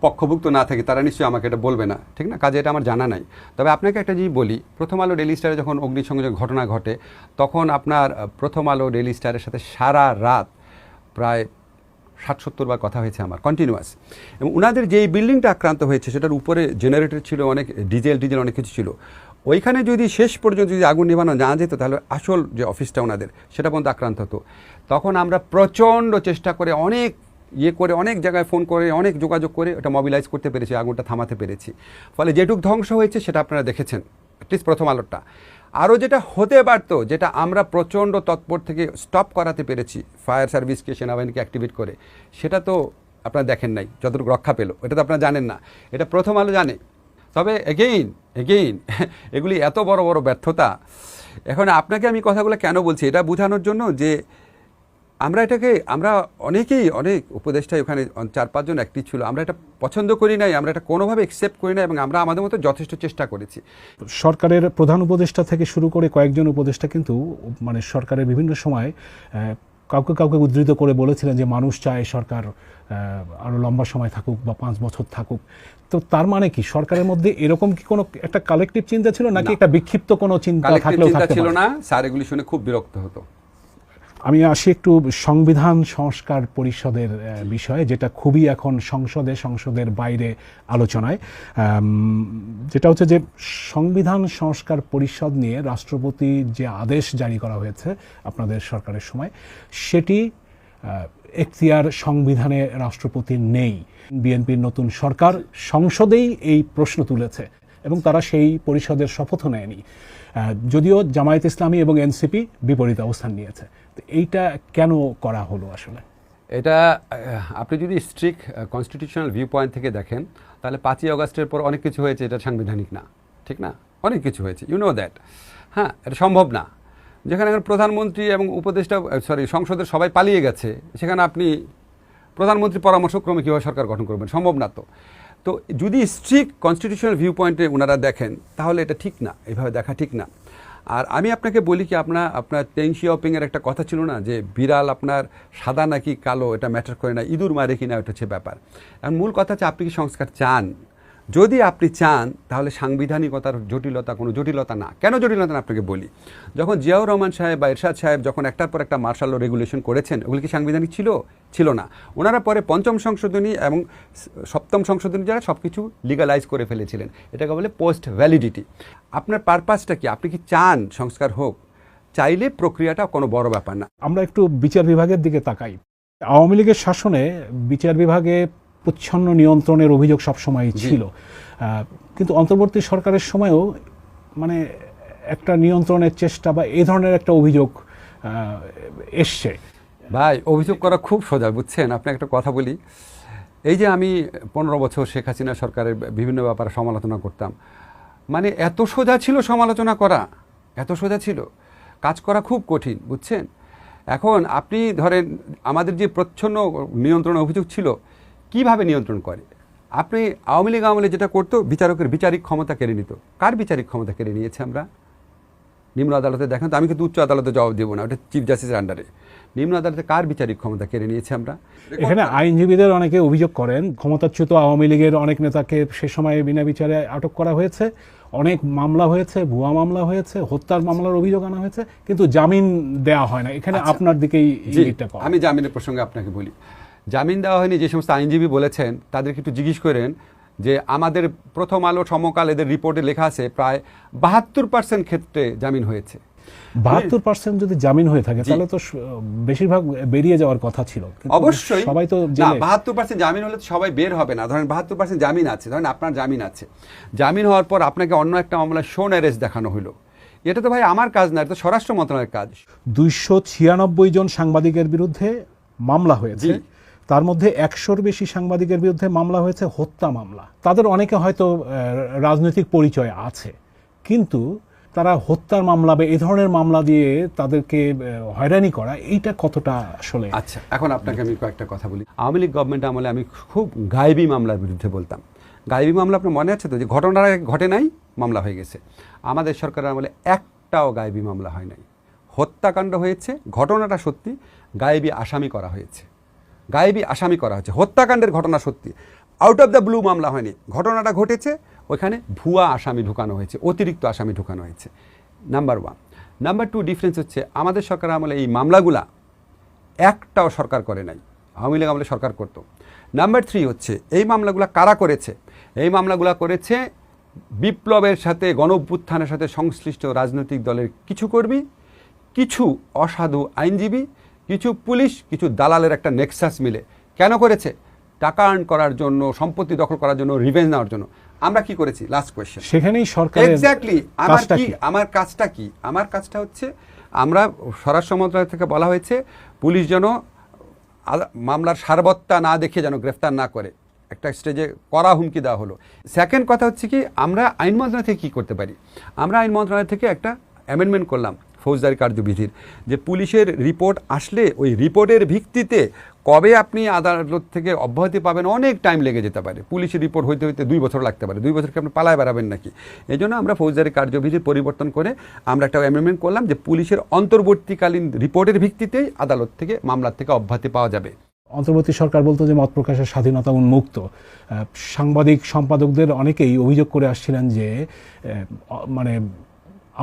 পক্ষভুক্ত না থাকি, তারা নিশ্চয়ই আমাকে এটা বলবে না, ঠিক না? কাজে এটা আমার জানা নাই। তবে আপনাকে একটা জিনিস বলি, প্রথম আলো ডেইলি স্টারে যখন অগ্নিসংযোগ ঘটনা ঘটে, তখন আপনার প্রথম আলো ডেইলি স্টারের সাথে সারা রাত প্রায় 60-70 বার কথা হয়েছে আমার, কন্টিনিউয়াস। এবং ওনাদের যেই বিল্ডিংটা আক্রান্ত হয়েছে, সেটার উপরে জেনারেটর ছিল, অনেক ডিজেল অনেক কিছু ছিল। ওইখানে যদি শেষ পর্যন্ত যদি আগুন নেভানো না যেত, তাহলে আসল যে অফিসটা ওনাদের, সেটা পর্যন্ত আক্রান্ত হতো। তখন আমরা প্রচণ্ড চেষ্টা করে, অনেক অনেক জায়গায় ফোন করে, অনেক যোগাযোগ করে ওটা মোবিলাইজ করতে পেরেছি, আগুনটা থামাতে পেরেছি। ফলে যেটুক ধ্বংস হয়েছে সেটা আপনারা দেখেছেন, অ্যাটলিস্ট প্রথম আলোটা। আরও যেটা হতে পারত, যেটা আমরা প্রচণ্ড তৎপর থেকে স্টপ করাতে পেরেছি, ফায়ার সার্ভিসকে, সেনাবাহিনীকে অ্যাক্টিভেট করে, সেটা তো আপনারা দেখেন নাই, যতটুকু রক্ষা পেল, এটা তো আপনারা জানেন না, এটা প্রথম আলো জানে। তবে এগেইন এগুলি এত বড় বড় ব্যর্থতা। এখন আপনাকে আমি কথাগুলো কেন বলছি, এটা বোঝানোর জন্য যে আমরা অনেকেই, অনেক উপদেষ্টা ওখানে 4-5 জন অ্যাক্টিভ ছিল, আমরা এটা পছন্দ করি নাই, আমরা এটা কোনোভাবে অ্যাকসেপ্ট করি না, এবং আমরা আমাদের মতো যথেষ্ট চেষ্টা করেছি। সরকারের প্রধান উপদেষ্টা থেকে শুরু করে কয়েকজন উপদেষ্টা কিন্তু মানে সরকারের বিভিন্ন সময় কাউকে উদ্ধৃত করে বলেছিলেন যে মানুষ চায় সরকার আরো লম্বা সময় থাকুক বা 5 বছর থাকুক। তো তার মানে কি সরকারের মধ্যে এরকম কি কোনো একটা কালেকটিভ চিন্তা ছিল, নাকি একটা বিক্ষিপ্ত কোনো চিন্তা থাকলেও থাকতে ছিল না? স্যার এগুলি শুনে খুব বিরক্ত হতো। আমি আসি একটু সংবিধান সংস্কার পরিষদের বিষয়ে, যেটা খুবই এখন সংসদের বাইরে আলোচনায়। যেটা হচ্ছে যে সংবিধান সংস্কার পরিষদ নিয়ে রাষ্ট্রপতি যে আদেশ জারি করা হয়েছে আপনাদের সরকারের সময়, সেটি এখতিয়ার সংবিধানে রাষ্ট্রপতির নেই। বিএনপির নতুন সরকার সংসদেই এই প্রশ্ন তুলেছে এবং তারা সেই পরিষদের শপথও নেয়নি, যদিও জামায়াত ইসলামী এবং এনসিপি বিপরীত অবস্থান নিয়েছে। তো এইটা কেন করা হলো আসলে? এটা আপনি যদি স্ট্রিক্ট কনস্টিটিউশনাল ভিউ পয়েন্ট থেকে দেখেন, তাহলে 5ই অগাস্টের পর অনেক কিছু হয়েছে, এটা সাংবিধানিক না, ঠিক না? অনেক কিছু হয়েছে, ইউ নো দ্যাট। হ্যাঁ, এটা সম্ভব না। যেখানে এখন প্রধানমন্ত্রী এবং উপদেষ্টা সংসদের সবাই পালিয়ে গেছে, সেখানে আপনি প্রধানমন্ত্রী পরামর্শক্রমে কীভাবে সরকার গঠন করবেন? সম্ভব না। তো যদি স্ট্রিক্ট কনস্টিটিউশনাল ভিউ পয়েন্টে ওনারা দেখেন, তাহলে এটা ঠিক না, এইভাবে দেখা ঠিক না। আর আমি আপনাকে বলি কি, আপনার টেং শিয়াওপিংয়ের একটা কথা ছিল না যে বিড়াল আপনার সাদা নাকি কালো এটা ম্যাটার করে না, ইঁদুর মারে কিনা ওটা হচ্ছে ব্যাপার। এখন মূল কথা হচ্ছে আপনি কি সংস্কার চান? যদি আপনি চান তাহলে সাংবিধানিকতার জটিলতা কোনো জটিলতা না। কেন জটিলতা না আপনাকে বলি। যখন জিয়াউর রহমান সাহেব বা এরশাদ সাহেব যখন একটার পর একটা মার্শাল ল রেগুলেশন করেছেন, ওগুলি কি সাংবিধানিক ছিল না। ওনারা পরে 5ম সংশোধনী এবং 7ম সংশোধনী যারা সব কিছু লিগালাইজ করে ফেলেছিলেন। এটাকে বলে পোস্ট ভ্যালিডিটি। আপনার পারপাসটা কি? আপনি কি চান সংস্কার হোক? চাইলে প্রক্রিয়াটা কোনো বড় ব্যাপার না। আমরা একটু বিচার বিভাগের দিকে তাকাই। আওয়ামী লীগের শাসনে বিচার বিভাগে প্রচ্ছন্ন নিয়ন্ত্রণের অভিযোগ সবসময় ছিল, কিন্তু অন্তর্বর্তী সরকারের সময়ও মানে একটা নিয়ন্ত্রণের চেষ্টা বা এই ধরনের একটা অভিযোগ এসছে। ভাই, অভিযোগ করা খুব সোজা, বুঝছেন? আপনি একটা কথা বলি, এই যে আমি 15 বছর শেখ হাসিনা সরকারের বিভিন্ন ব্যাপারে সমালোচনা করতাম, মানে এত সোজা ছিল সমালোচনা করা, এত সোজা ছিল, কাজ করা খুব কঠিন, বুঝছেন? এখন আপনি ধরেন আমাদের যে প্রচ্ছন্ন নিয়ন্ত্রণ অভিযোগ ছিল, কিভাবে নিয়ন্ত্রণ করে? আপনি আওয়ামী লীগ আমলে যেটা করতো, বিচারকের বিচারিক ক্ষমতা কেড়ে নিত। কার বিচারিক ক্ষমতা কেড়ে নিয়েছে আমরা? নিম্ন আদালতে দেখেন তো, আমি কিন্তু উচ্চ আদালতে জবাব দেবো না, ওটা চিফ জাস্টিসের আন্ডারে। নিম্ন আদালতে কার বিচারিক ক্ষমতা কেড়ে নিয়েছে আমরা? এখানে আইনজীবীদের অনেকে অভিযোগ করেন ক্ষমতাচ্যুত আওয়ামী লীগের অনেক নেতাকে সে সময় বিনা বিচারে আটক করা হয়েছে, অনেক মামলা হয়েছে, ভুয়া মামলা হয়েছে, হত্যার মামলার অভিযোগ আনা হয়েছে, কিন্তু জামিন দেওয়া হয় না। এখানে আপনার দিকেই ইঙ্গিতটা পাওয়া। আমি জামিনের প্রসঙ্গে আপনাকে বলি, জামিন দেওয়া হয়নি যে সমস্ত আইনজীবী বলেছেন, তাদেরকে একটু জিজ্ঞেস করেন যে আমাদের প্রথম আলো, সমকাল এদের রিপোর্টে লেখা আছে প্রায় 72% ক্ষেত্রে জামিন হয়েছে। 72% যদি জামিন হয়ে থাকে তাহলে তো বেশিরভাগ বেরিয়ে যাওয়ার কথা ছিল। অবশ্যই সবাই তো 72% জামিন হলে সবাই বের হবে না। ধরেন 72% জামিন আছে, ধরেন আপনার জামিন আছে, জামিন হওয়ার পর আপনাকে অন্য একটা মামলায় শোন অ্যারেস্ট দেখানো হলো। এটা তো ভাই আমার কাজ না, এটা তো স্বরাষ্ট্র মন্ত্রণালয়ের কাজ। 296 জন সাংবাদিকের বিরুদ্ধে মামলা হয়েছে, তার মধ্যে 100-র বেশি সাংবাদিকের বিরুদ্ধে মামলা হয়েছে হত্যা মামলা। তাদের অনেকে হয়তো রাজনৈতিক পরিচয় আছে, কিন্তু তারা হত্যার মামলা বা এই ধরনের মামলা দিয়ে তাদেরকে হয়রানি করা, এইটা কতটা আসলে? আচ্ছা, এখন আপনাকে আমি কয়েকটা কথা বলি। আওয়ামী লীগ গভর্নমেন্ট আমলে আমি খুব গায়েবী মামলার বিরুদ্ধে বলতাম। গায়েবী মামলা আপনার মনে আছে তো, যে ঘটনা ঘটে নাই, মামলা হয়ে গেছে। আমাদের সরকারের আমলে একটাও গায়েবী মামলা হয় নাই। হত্যাকাণ্ড হয়েছে, ঘটনাটা সত্যি, গায়েবী আসামি করা হয়েছে, গায়েবী আসামি করা হয়েছে। হত্যাকাণ্ডের ঘটনা সত্যি, আউট অফ দ্য ব্লু মামলা হয়নি। ঘটনাটা ঘটেছে, ওইখানে ভুয়া আসামি ঢুকানো হয়েছে, অতিরিক্ত আসামি ঢুকানো হয়েছে। নাম্বার 1। নাম্বার 2 ডিফারেন্স হচ্ছে, আমাদের সরকার আমলে এই মামলাগুলা একটাও সরকার করে নাই, আওয়ামী লীগ আমলে সরকার করতো। নাম্বার 3 হচ্ছে, এই মামলাগুলা কারা করেছে? এই মামলাগুলা করেছে বিপ্লবের সাথে, গণ অভ্যুত্থানের সাথে সংশ্লিষ্ট রাজনৈতিক দলের কিছু কর্মী, কিছু অসাধু আইনজীবী, কিছু পুলিশ, কিছু দালালের একটা নেক্সাস মিলে। কেন করেছে? টাকা আর্ন করার জন্য, সম্পত্তি দখল করার জন্য, রিভেঞ্জ নেওয়ার জন্য। আমরা কি করেছি? Last question. সেখানেই সরকার এক্স্যাক্টলি আমার কাজটা কি? আমার কাজটা হচ্ছে, আমরা স্বরাষ্ট্র মন্ত্রণালয় থেকে বলা হয়েছে পুলিশ যেন মামলার সারবত্তা না দেখে যেন গ্রেফতার না করে, একটা স্টেজে কড়া হুমকি দেওয়া হলো। সেকেন্ড কথা হচ্ছে কি, আমরা আইন মন্ত্রণালয় থেকে কী করতে পারি? আমরা আইন মন্ত্রণালয় থেকে একটা অ্যামেন্ডমেন্ট করলাম ফৌজদারি কার্যবিধির, যে পুলিশের রিপোর্ট আসলে ওই রিপোর্টের ভিত্তিতে কবে আপনি আদালত থেকে অব্যাহতি পাবেন অনেক টাইম লেগে যেতে পারে। পুলিশের রিপোর্ট হইতে হইতে 2 বছর লাগতে পারে। 2 বছরকে আপনি পালায় বেড়াবেন নাকি? এই জন্য আমরা ফৌজদারি কার্যবিধি পরিবর্তন করে আমরা একটা অ্যামেন্ডমেন্ট করলাম যে পুলিশের অন্তর্বর্তীকালীন রিপোর্টের ভিত্তিতেই আদালত থেকে, মামলার থেকে অব্যাহতি পাওয়া যাবে। অন্তর্বর্তী সরকার বলতো যে মত প্রকাশের স্বাধীনতা উন্মুক্ত। সাংবাদিক সম্পাদকদের অনেকেই অভিযোগ করে আসছিলেন যে মানে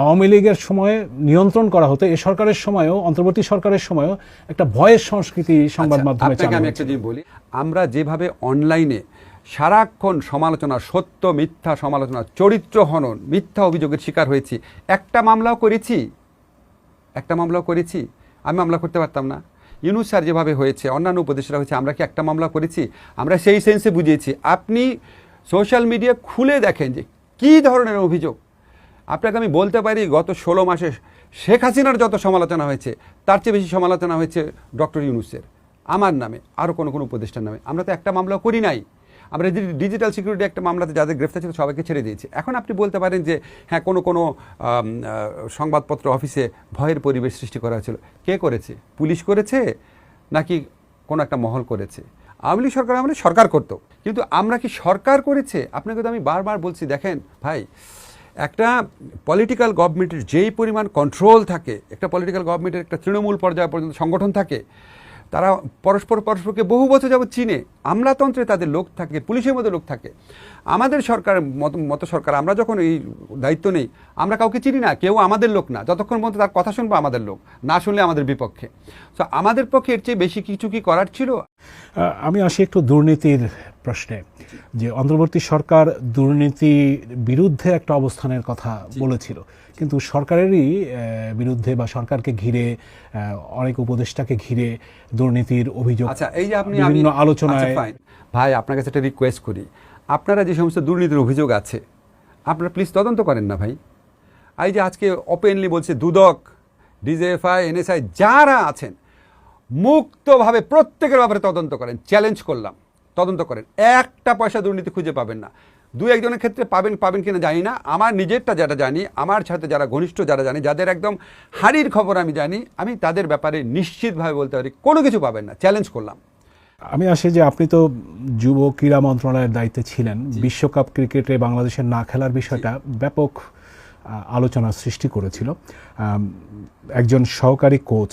আওয়ামী লীগের সময়ে নিয়ন্ত্রণ করা হতো, এ সরকারের সময়ও, অন্তর্বর্তী সরকারের সময়ও একটা ভয়ের সংস্কৃতি সংবাদ মাধ্যমে আপনাকে আমি একটা জিনিস বলি, আমরা যেভাবে অনলাইনে সারাক্ষণ সমালোচনা, সত্য মিথ্যা সমালোচনা, চরিত্র হনন, মিথ্যা অভিযোগের শিকার হয়েছি, একটা মামলাও করেছি, আমি মামলা করতে পারতাম না। ইউনূস স্যার যেভাবে হয়েছে, অন্যান্য উপদেষ্টারা হয়েছে, আমরা কি একটা মামলা করেছি? আমরা সেই সেন্সে বুঝিয়েছি। আপনি সোশ্যাল মিডিয়া খুলে দেখেন যে কী ধরনের অভিযোগ। আপনাকে আমি বলতে পারি গত 16 মাসে শেখ হাসিনার যত সমালোচনা হয়েছে তার চেয়ে বেশি সমালোচনা হয়েছে ডক্টর ইউনূসের, আমার নামে, আরও কোনো উপদেষ্টার নামে। আমরা তো একটা মামলা করি নাই। আমরা ডিজিটাল সিকিউরিটি একটা মামলাতে যাদের গ্রেফতার ছিল সবাইকে ছেড়ে দিয়েছি। এখন আপনি বলতে পারেন যে হ্যাঁ, কোনো সংবাদপত্র অফিসে ভয়ের পরিবেশ সৃষ্টি করা হয়েছিল। কে করেছে? পুলিশ করেছে নাকি কোনো একটা মহল করেছে? আওয়ামী লীগ সরকার আমলে সরকার করতো, কিন্তু আমরা কি সরকার করেছে? আপনাকে তো আমি বারবার বলছি, দেখেন ভাই, একটা পলিটিক্যাল গভর্নমেন্টের যেই পরিমাণ কন্ট্রোল থাকে, একটা পলিটিক্যাল গভর্নমেন্টের একটা তৃণমূল পর্যায় পর্যন্ত সংগঠন থাকে, তারা পরস্পরকে বহু বছর যাবত চিনে। আমলাতন্ত্রে তাদের লোক থাকে, পুলিশের মধ্যে লোক থাকে। আমাদের সরকার মতো সরকার, আমরা যখন এই দায়িত্ব নেই, আমরা কাউকে চিনি না, কেউ আমাদের লোক না, যতক্ষণ পর্যন্ত তার কথা শুনবো আমাদের লোক, না শুনলে আমাদের বিপক্ষে। তো আমাদের পক্ষে এর চেয়ে বেশি কিছু কি করার ছিল? আমি আসি একটু দুর্নীতির প্রশ্নে, যে অন্তর্বর্তী সরকার দুর্নীতি বিরুদ্ধে একটা অবস্থানের কথা বলেছিল, কিন্তু সরকারেরই বিরুদ্ধে বা সরকারকে ঘিরে, অনেক উপদেষ্টাকে ঘিরে দুর্নীতির অভিযোগ। আচ্ছা, এই যে আপনি বিভিন্ন আলোচনায়। ভাই, আপনার কাছে একটা রিকোয়েস্ট করি, আপনারা যে সমস্ত দুর্নীতির অভিযোগ আছে, আপনারা প্লিজ তদন্ত করেন না ভাই। এই যে আজকে ওপেনলি বলছে দুদক, ডিজিএফআই, এনএসআই যারা আছেন, মুক্তভাবে প্রত্যেকের ব্যাপারে তদন্ত করেন। চ্যালেঞ্জ করলাম, তদন্ত করেন। একটা পয়সা দুর্নীতি খুঁজে পাবেন না। দু একজনের ক্ষেত্রে পাবেন কিনা জানি না। আমার নিজেরটা যেটা জানি, আমার সাথে যারা ঘনিষ্ঠ যারা জানি, যাদের একদম হাড়ির খবর আমি জানি, আমি তাদের ব্যাপারে নিশ্চিতভাবে বলতে পারি কোনো কিছু পাবেন না। চ্যালেঞ্জ করলাম। আমি আসি যে আপনি তো যুব ক্রীড়া মন্ত্রণালয়ের দায়িত্বে ছিলেন। বিশ্বকাপ ক্রিকেটে বাংলাদেশের না খেলার বিষয়টা ব্যাপক আলোচনা সৃষ্টি করেছিল। একজন সহকারী কোচ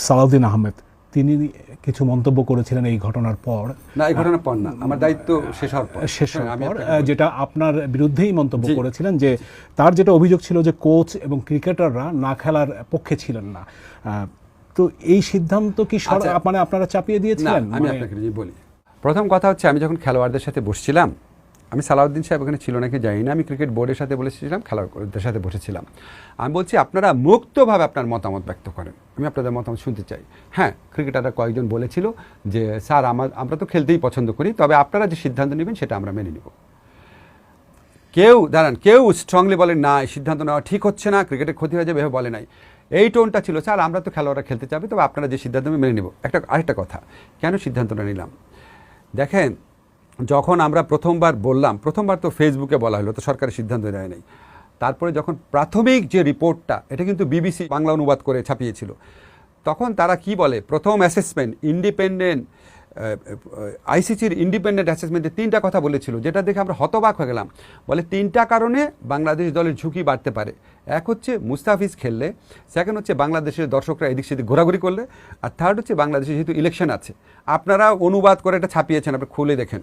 সালাউদ্দিন আহমেদ, তিনি কিছু মন্তব্য করেছিলেন এই ঘটনার পর। না, এই ঘটনার পর না, আমার দায়িত্ব শেষ হওয়ার পর, যেটা আপনার বিরুদ্ধেই মন্তব্য করেছিলেন, যে তার যেটা অভিযোগ ছিল যে কোচ এবং ক্রিকেটাররা না খেলার পক্ষে ছিলেন না। তো এই সিদ্ধান্ত কি মানে আপনারা চাপিয়ে দিয়েছিলেন? আমি আপনাকে বলি, প্রথম কথা হচ্ছে, আমি যখন খেলোয়াড়দের সাথে বসছিলাম, আমি সালাউদ্দিন সাহেব ওখানে ছিল নাকি জানি না, আমি ক্রিকেট বোর্ডের সাথে বলেছিলাম, খেলোয়াড়দের সাথে বসেছিলাম। আমি বলছি, আপনারা মুক্তভাবে আপনার মতামত ব্যক্ত করেন, আমি আপনাদের মতামত শুনতে চাই। হ্যাঁ, ক্রিকেটাররা কয়েকজন বলেছিল যে স্যার, আমরা তো খেলতেই পছন্দ করি, তবে আপনারা যে সিদ্ধান্ত নেবেন সেটা আমরা মেনে নেব। কেউ স্ট্রংলি বলেন না, এই সিদ্ধান্ত নেওয়া ঠিক হচ্ছে না, ক্রিকেটের ক্ষতি হয়ে যাবে, এভাবে বলে নাই। এই টোনটা ছিল, স্যার আমরা তো খেলোয়াড়রা খেলতে চাবে, তবে আপনারা যে সিদ্ধান্ত মেনে নেব। আরেকটা কথা, কেন সিদ্ধান্তটা নিলাম, দেখেন, যখন আমরা প্রথমবার তো ফেসবুকে বলা হলো, তো সরকারের সিদ্ধান্ত নেয় নাই। তারপরে যখন প্রাথমিক যে রিপোর্টটা, এটা কিন্তু বিবিসি বাংলা অনুবাদ করে ছাপিয়েছিল, তখন তারা কি বলে, প্রথম অ্যাসেসমেন্ট, ইন্ডিপেন্ডেন্ট আইসিসির ইন্ডিপেন্ডেন্ট অ্যাসেসমেন্টে 3টা কথা বলেছিল, যেটা দেখে আমরা হতবাক হয়ে গেলাম। বলে 3টা কারণে বাংলাদেশ দলের ঝুঁকি বাড়তে পারে। এক হচ্ছে মুস্তাফিজ খেললে, সেকেন্ড হচ্ছে বাংলাদেশের দর্শকরা এদিক সেদিক ঘোরাঘুরি করলে, আর থার্ড হচ্ছে বাংলাদেশে যেহেতু ইলেকশন আছে। আপনারা অনুবাদ করে এটা ছাপিয়েছেন, আপনি খুলে দেখেন।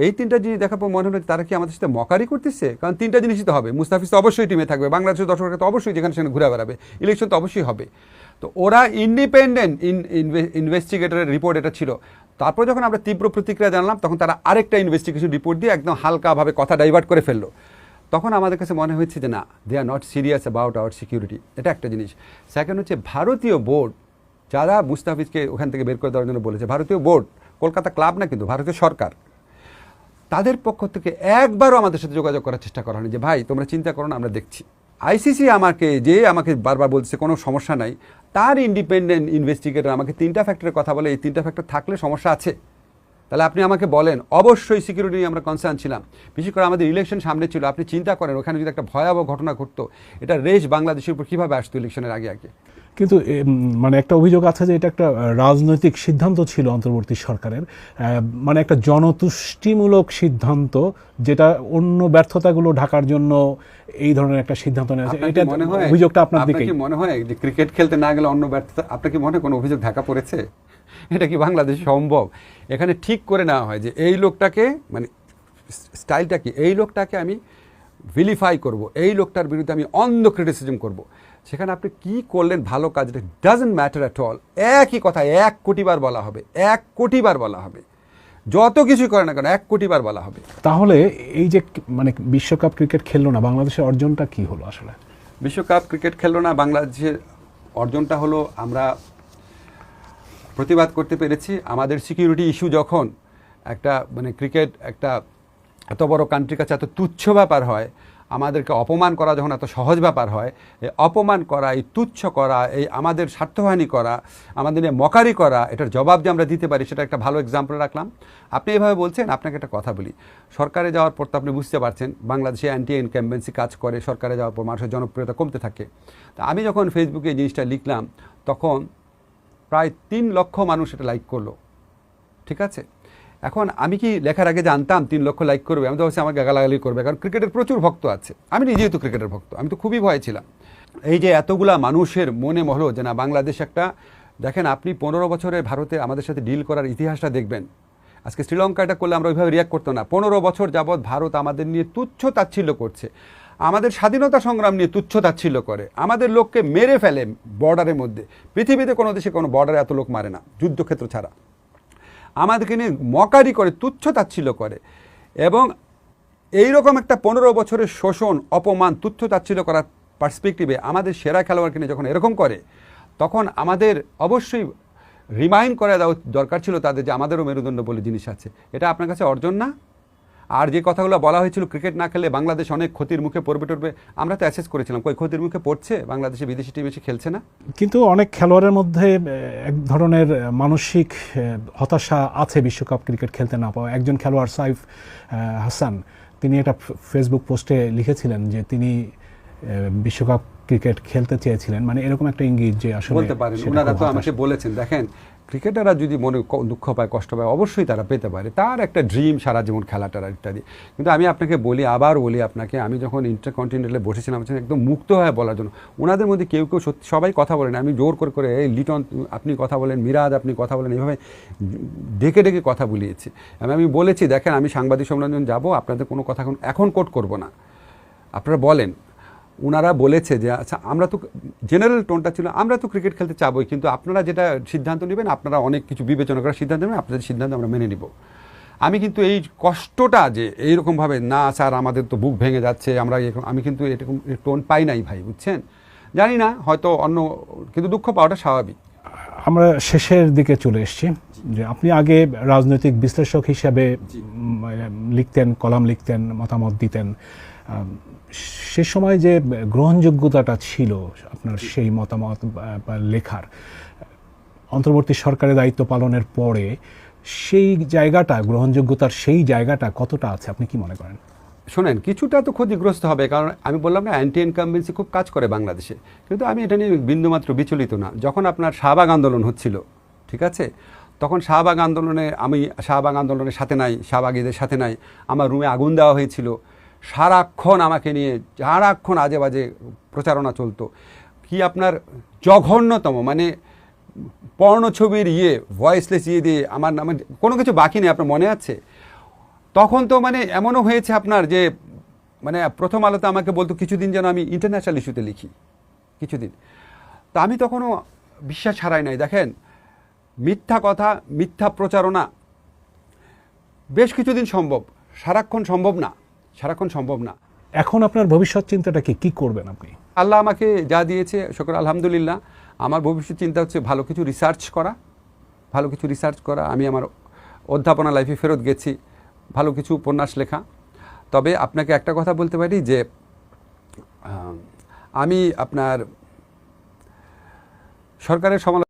এই 3টা জিনিস দেখার পর মনে হলো তারা কি আমাদের সাথে মকারি করতেছে, কারণ 3টা জিনিসই তো হবে। মুস্তাফিজ তো অবশ্যই টিমে থাকবে, বাংলাদেশের দর্শকরা তো অবশ্যই যেখানে সেখানে ঘুরে বেড়াবে, ইলেকশন তো অবশ্যই হবে। তো ওরা ইন্ডিপেন্ডেন্ট ইনভেস্টিগেটরের রিপোর্ট এটা ছিল। তারপর যখন আমরা তীব্র প্রতিক্রিয়া জানলাম, তখন তারা আরেকটা ইনভেস্টিগেশন রিপোর্ট দিয়ে একদম হালকাভাবে কথা ডাইভার্ট করে ফেললো। তখন আমাদের কাছে মনে হয়েছে যে না, they are not serious about our security. এটা একটা জিনিস। সেকেন্ড হচ্ছে, ভারতীয় বোর্ড যারা মুস্তাফিজকে ওখান থেকে বের করে দেওয়ার জন্য বলেছে, ভারতীয় বোর্ড, কলকাতা ক্লাব না কিন্তু ভারতীয় সরকার, তাদের পক্ষ থেকে একবারও আমাদের সাথে যোগাযোগ করার চেষ্টা করা হয়নি যে ভাই তোমরা চিন্তা করো না, আমরা দেখছি। আইসিসি আমাকে বারবার বলছে কোনো সমস্যা নাই, তার ইন্ডিপেন্ডেন্ট ইনভেস্টিগেটর আমাকে 3টা ফ্যাক্টরের কথা বলে, এই 3টা ফ্যাক্টর থাকলে সমস্যা আছে। তাহলে আপনি আমাকে বলেন। অবশ্যই সিকিউরিটি নিয়ে আমরা কনসার্ন ছিলাম, বিশেষ করে আমাদের ইলেকশন সামনে ছিল। আপনি চিন্তা করেন, ওখানে যদি একটা ভয়াবহ ঘটনা ঘটতো, এটা রেশ বাংলাদেশের উপর কীভাবে আসতো ইলেকশনের আগে। কিন্তু মানে একটা অভিযোগ আছে যে এটা একটা রাজনৈতিক সিদ্ধান্ত ছিল অন্তর্বর্তী সরকারের, মানে একটা জনতুষ্টিমূলক সিদ্ধান্ত, যেটা অন্য ব্যর্থতাগুলো ঢাকার জন্য এই ধরনের একটা সিদ্ধান্ত নেওয়া হয়েছে। এটা অভিযোগটা আপনার দিকে মনে হয় যে ক্রিকেট খেলতে না গেলে অন্য ব্যর্থতা, আপনার কি মনে হয় কোনো অভিযোগ ঢাকা পড়েছে? এটা কি বাংলাদেশে সম্ভব? এখানে ঠিক করে নেওয়া হয় যে এই লোকটাকে, মানে স্টাইলটা কি, এই লোকটাকে আমি ভিলিফাই করব, এই লোকটার বিরুদ্ধে আমি অন্ধ ক্রিটিসিজম করব, সেখানে আপনি কি করলেন ভালো কাজটা ডাজন্ট ম্যাটার অ্যাট অল। একই কথা 1 কোটি বার বলা হবে, 1 কোটি বার বলা হবে, যত কিছু করে না কেন 1 কোটি বার বলা হবে। তাহলে এই যে মানে বিশ্বকাপ ক্রিকেট খেললো না, বাংলাদেশের অর্জনটা কি হলো আসলে? বিশ্বকাপ ক্রিকেট খেললো না, বাংলাদেশের অর্জনটা হলো আমরা প্রতিবাদ করতে পেরেছি। আমাদের সিকিউরিটি ইস্যু যখন একটা মানে ক্রিকেট একটা এত বড় কান্ট্রির কাছে এত তুচ্ছ ব্যাপার হয়, আমাদেরকে অপমান করা যখন এত সহজ ব্যাপার হয়, এই অপমান করা, এই তুচ্ছ করা, এই আমাদের স্বার্থহানি করা, আমাদের নিয়ে মকারি করা, এটার জবাব যে আমরা দিতে পারি সেটা একটা ভালো এক্সাম্পল রাখলাম। আপনি এভাবে বলছেন, আপনাকে একটা কথা বলি, সরকারে যাওয়ার পর তো আপনি বুঝতে পারছেন বাংলাদেশে অ্যান্টি ইনকামবেন্সি কাজ করে, সরকারে যাওয়ার পর মানুষের জনপ্রিয়তা কমতে থাকে। তা আমি যখন ফেসবুকে এই জিনিসটা লিখলাম তখন প্রায় 3 লক্ষ মানুষ এটা লাইক করলো, ঠিক আছে। এখন আমি কি লেখার আগে জানতাম 3 লক্ষ লাইক করবে? আমি তো ভাবছি আমাকে গালাগালি করবে, কারণ ক্রিকেটের প্রচুর ভক্ত আছে, আমি নিজেই তো ক্রিকেটের ভক্ত, আমি তো খুবই ভয় ছিলাম। এই যে এতগুলা মানুষের মনে হলো যে না বাংলাদেশ একটা, দেখেন আপনি 15 বছরে ভারতে আমাদের সাথে ডিল করার ইতিহাসটা দেখবেন। আজকে শ্রীলঙ্কা এটা করলে আমরা ওইভাবে রিয়াক্ট করতাম না। 15 বছর যাবৎ ভারত আমাদের নিয়ে তুচ্ছ তাচ্ছিল্য করছে, আমাদের স্বাধীনতা সংগ্রাম নিয়ে তুচ্ছ তাচ্ছিল্য করে, আমাদের লোককে মেরে ফেলে বর্ডারের মধ্যে। পৃথিবীতে কোনো দেশে কোনো বর্ডারে এত লোক মারে না যুদ্ধক্ষেত্র ছাড়া। আমাদেরকে নিয়ে মকারি করে, তুচ্ছ তাচ্ছিল্য করে, এবং এইরকম একটা 15 বছরের শোষণ, অপমান, তুচ্ছ তাচ্ছিল্য করার পার্সপেক্টিভে আমাদের সেরা খেলোয়াড়কে নিয়ে যখন এরকম করে, তখন আমাদের অবশ্যই রিমাইন্ড করে দেওয়া দরকার ছিল তাদের যে আমাদেরও মেরুদণ্ড বলে জিনিস আছে। এটা আপনার কাছে অর্জন না? আর যে কথাগুলো বলা হয়েছিল ক্রিকেট না খেলে বাংলাদেশ অনেক ক্ষতির মুখে পড়বে টড়বে, আমরা তো অ্যাসেস করেছিলাম কই ক্ষতির মুখে পড়ছে? বাংলাদেশে বিদেশি টিম এসে খেলছে না। কিন্তু অনেক খেলোয়াড়ের মধ্যে এক ধরনের মানসিক হতাশা আছে বিশ্বকাপ ক্রিকেট খেলতে না পাওয়া। একজন খেলোয়াড় সাইফ হাসান, তিনি একটা ফেসবুক পোস্টে লিখেছিলেন যে তিনি বিশ্বকাপ ক্রিকেট খেলতে চেয়েছিলেন, মানে এরকম একটা ইঙ্গিত যে আসলে বলতে পারেন। ওনারা তো আমাকে বলেছেন, দেখেন ক্রিকেটাররা যদি মনে দুঃখ পায়, কষ্ট পায়, অবশ্যই তারা পেতে পারে, তার একটা ড্রিম সারা জীবন খেলাটার ইত্যাদি। কিন্তু আমি আপনাকে বলি, আবার বলি আপনাকে, আমি যখন ইন্টারকন্টিনেন্টালে বসেছিলাম একদম মুক্ত হয়ে বলার জন্য, ওনাদের মধ্যে কেউ কেউ সত্যি সবাই কথা বলেন, আমি জোর করে করে এই লিটন আপনি কথা বলেন, মিরাজ আপনি কথা বলেন, এইভাবে ডেকে ডেকে কথা বলিয়েছি। আমি বলেছি দেখেন আমি সাংবাদিক সম্মেলন যাব, আপনাদের কোনো কথা এখন কোট করব না, আপনারা বলেন। ওনারা বলেছে যে আচ্ছা আমরা তো, জেনারেল টোনটা ছিল আমরা তো ক্রিকেট খেলতে চাবই, কিন্তু আপনারা যেটা সিদ্ধান্ত নেবেন, আপনারা অনেক কিছু বিবেচনা করার সিদ্ধান্ত নেবেন, আপনাদের সিদ্ধান্ত আমরা মেনে নিব। আমি কিন্তু এই কষ্টটা যে এইরকমভাবে না স্যার আমাদের তো বুক ভেঙে যাচ্ছে, আমরা আমি কিন্তু এরকম টোন পাই নাই ভাই, বুঝছেন, জানি না হয়তো অন্য, কিন্তু দুঃখ পাওয়াটা স্বাভাবিক। আমরা শেষের দিকে চলে এসেছি। যে আপনি আগে রাজনৈতিক বিশ্লেষক হিসাবে লিখতেন, কলাম লিখতেন, মতামত দিতেন, সে সময় যে গ্রহণযোগ্যতাটা ছিল আপনার সেই মতামত বা লেখার, অন্তর্বর্তী সরকারের দায়িত্ব পালনের পরে সেই জায়গাটা, গ্রহণযোগ্যতার সেই জায়গাটা কতটা আছে আপনি কি মনে করেন? শোনেন, কিছুটা তো ক্ষতিগ্রস্ত হবে, কারণ আমি বললাম না অ্যান্টি ইনকামবেন্সি খুব কাজ করে বাংলাদেশে, কিন্তু আমি এটা নিয়ে বিন্দুমাত্র বিচলিত না। যখন আপনার শাহবাগ আন্দোলন হচ্ছিল, ঠিক আছে, তখন শাহবাগ আন্দোলনে আমি শাহবাগ আন্দোলনের সাথে নাই, শাহবাগীদের সাথে নাই, আমার রুমে আগুন দেওয়া হয়েছিল, সারাক্ষণ আমাকে নিয়ে সারাক্ষণ আজে বাজে প্রচারণা চলতো, কি আপনার জঘন্যতম মানে পর্ণ ছবির ভয়েসলেস দিয়ে আমার নামে কোনো কিছু বাকি নেই, আপনার মনে আছে? তখন তো মানে এমনও হয়েছে আপনার যে মানে প্রথম আলোতে আমাকে বলতো কিছুদিন যেন আমি ইন্টারন্যাশনাল ইস্যুতে লিখি, কিছুদিন। তা আমি তখনও বিশ্বাস হারাই নাই। দেখেন, মিথ্যা কথা, মিথ্যা প্রচারণা বেশ কিছুদিন সম্ভব, সারাক্ষণ সম্ভব না, সারাক্ষণ সম্ভব না। এখন আপনার ভবিষ্যৎ চিন্তাটা কি করবেন আপনি? আল্লাহ আমাকে যা দিয়েছে শুকর আলহামদুলিল্লাহ। আমার ভবিষ্যৎ চিন্তা হচ্ছে ভালো কিছু রিসার্চ করা, ভালো কিছু রিসার্চ করা। আমি আমার অধ্যাপনা লাইফে ফেরত গেছি, ভালো কিছু উপন্যাস লেখা। তবে আপনাকে একটা কথা বলতে পারি যে আমি আপনার সরকারের সমালোচনা